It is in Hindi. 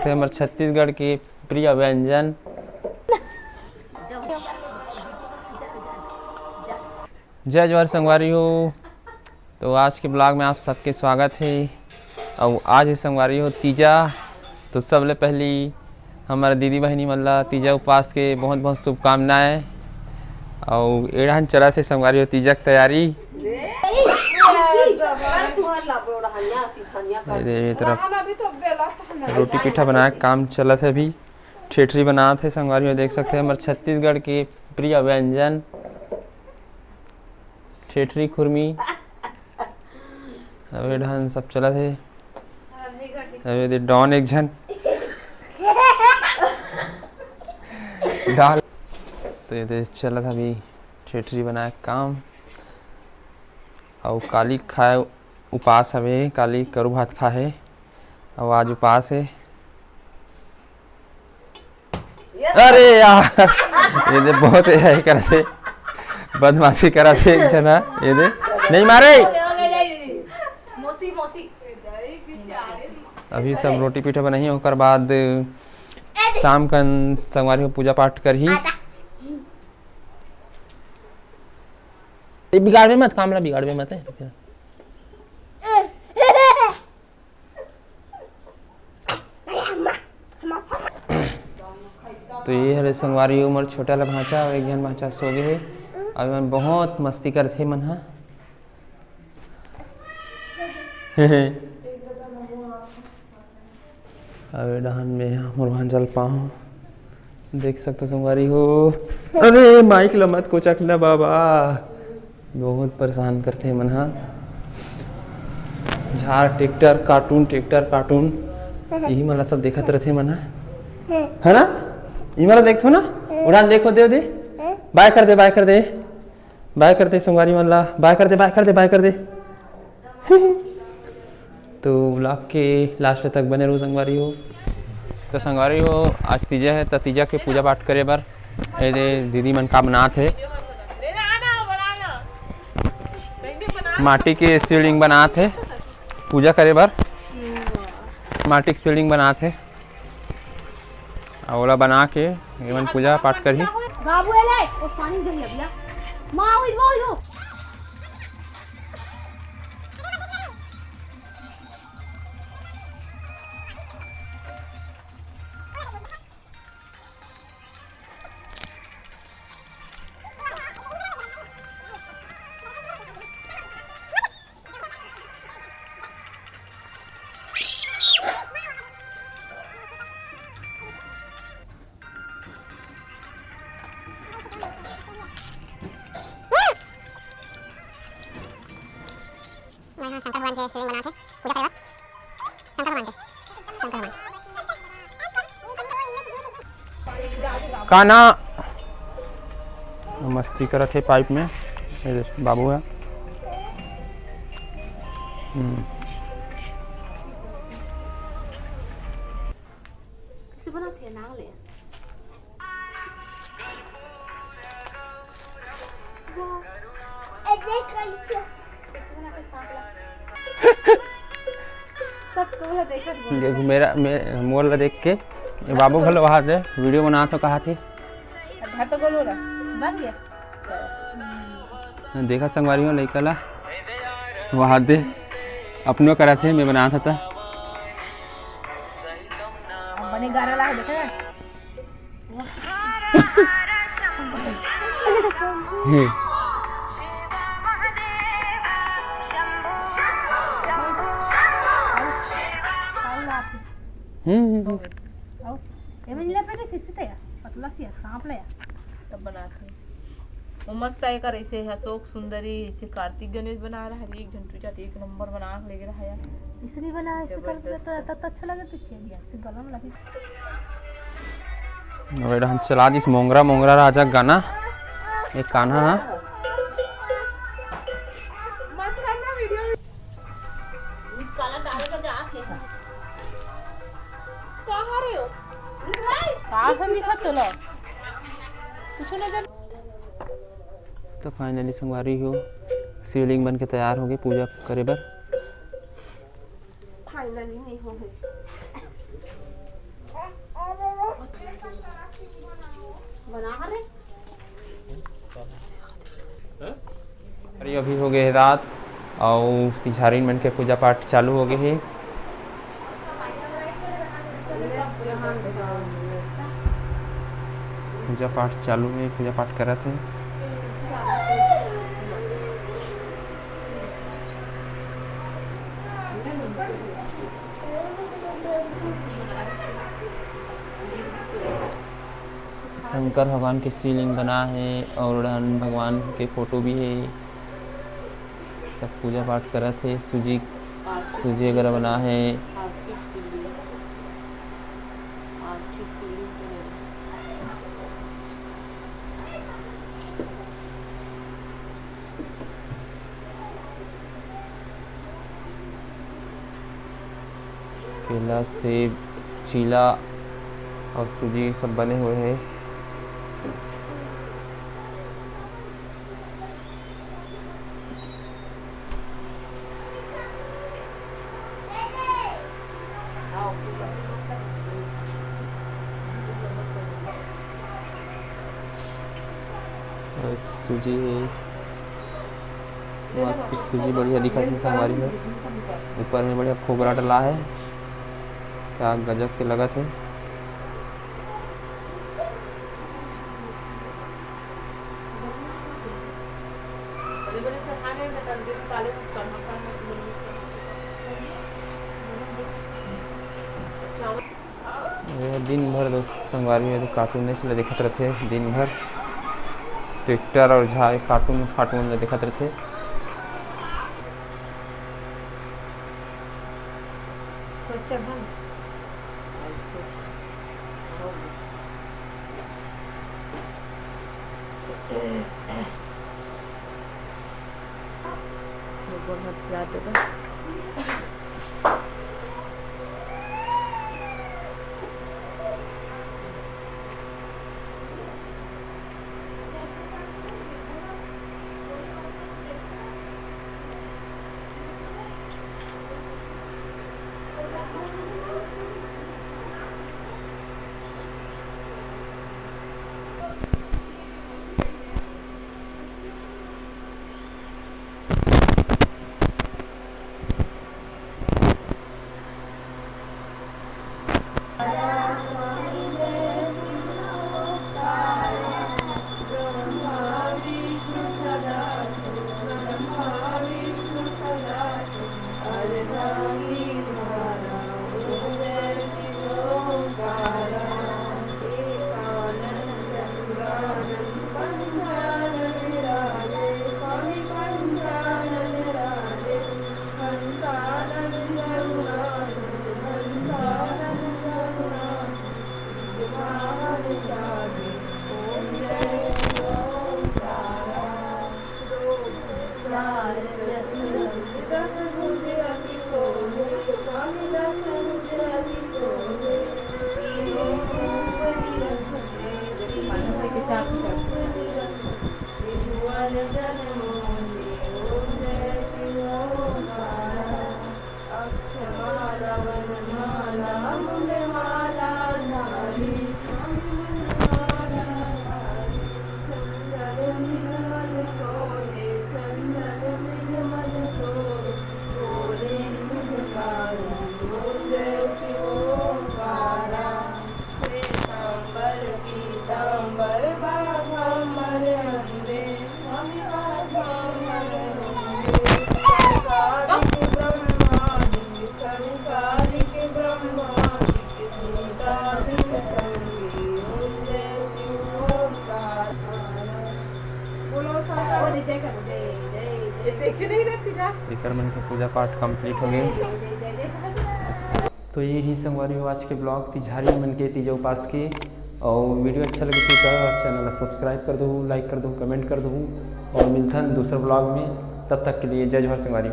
सकते हैं हमारे छत्तीसगढ़ के प्रिय व्यंजन जय जवाहर संगवारी हो। तो आज के ब्लॉग में आप सबके स्वागत है। और आज ही संगवारी हो तीजा, तो सबले पहली हमारे दीदी बहनी मल्ला तीजा उपवास के बहुत बहुत शुभकामनाएं। और एड़ान चला से संगवारी हो तीजा की तैयारी। रोटी पीठा बनाया काम चला थे, अभी ठेठरी बना थे संगवारी हो। देख सकते हैं हमारे छत्तीसगढ़ के प्रिय व्यंजन ठेठरी खुरमी अबे ढान सब चला थे। अबे डॉन एक जन डाल तो ये चला था अभी ठेठरी बनाया काम। और काली खाए उपास हवे, काली करू भात खा है और आज उपास है। अरे यार ये दे बहुत है करते बदमाशी करा थे एक जना, ये दे नहीं मारे। अभी सब रोटी पीठा बनाई, होकर बाद शाम का संगवारी को पूजा पाठ कर ही। बिगाड़ में मत, कामला बिगाड़ में मत है। तो ये हरे संगवारी उम्र छोटा ला भांचा और एक जन भांचा सो गए है। अब मन बहुत मस्ती करते मन हा। अब डहान में मोर भांजल पाऊँ देख सकते संगवारी हो। अरे माइक ला मत कोचक ला बाबा, बहुत परेशान करते मन हा। झाड़ ट्रैक्टर कार्टून यही मला सब देखत रहते मन हा, है ना। ये मला देखो ना, उड़ान देखो दे बाय कर दे संगवारी मन ला, बाय कर दे। तो ब्लॉग के लास्ट तक बने रहो संगवारी हो। तो संगवारी हो आज तीजा है, तो तीजा के पूजा पाठ करे बर दीदी मन का बनात है। माटी के शिवलिंग बनात है पूजा करे बर, माटी के शिवलिंग बनात है। ओला बना के एवं पूजा पाठ कर ही। शंकर भगवान के शिवलिंग बनाते पूजा करेगा। शंकर भगवान काना मस्ती करत है पाइप में। बाबू है किसे बनाते हैं नाग ले देखो मेरा मोर ला देख के बाबू भले वहाँ दे वीडियो बना तो कहा थी बन गया। देखा संगवारी हो लड़का ला वहाँ दे अपनों करा थे, मैं बना था बने 11 लाख देखा मस्त है कर ऐसे अशोक सुंदरी ऐसे कार्तिक गणेश बना रहा है। एक घंटे जाते एक नंबर बना ले रहा है। इसने बना ऐसे कर तो अच्छा लगा तो इसलिए दिया से गला में लगी। वेड़ा हम चला दिस मोंगरा राजा गाना एक कान्हा ना मत करना वीडियो विद काला डाल का जात है। कहां रे हो कहां से दिखत तो लो कुछ ना कर। तो फाइनली संगवारी हो शिवलिंग बन के तैयार हो गई पूजा करे बर। फाइनली नहीं हो गई अरे अभी हो गए रात और तिझारी मन के पूजा पाठ चालू हो गए है। पूजा पाठ चालू है, पूजा पाठ करत है। शंकर भगवान के शिवलिंग बना है और भगवान के फोटो भी है। सब पूजा पाठ करत है। सूजी वगैरह बना है। केला, सेब, चीला और सूजी सब बने हुए हैं। सूजी है, मस्त सूजी बढ़िया दिखा थी संगवारी है। ऊपर में बढ़िया खोबरा डला है, क्या गजब के लगत है। दिन भर दोस्त संगवारी है तो कार्टून नहीं चला दिखत रहते दिन भर। ट्रैक्टर और झाड़ कार्टून में दिखत रहते। मन का पूजा पाठ कंप्लीट हो गए। तो ये ही संगवारी हो आज के ब्लॉग तिझारी मन के तीजा उपास के। और वीडियो अच्छा लगे तो चैनल सब्सक्राइब कर दो, लाइक कर दो, कमेंट कर दो और मिलता है दूसरे ब्लॉग में। तब तक के लिए जय जोहार संगवारी।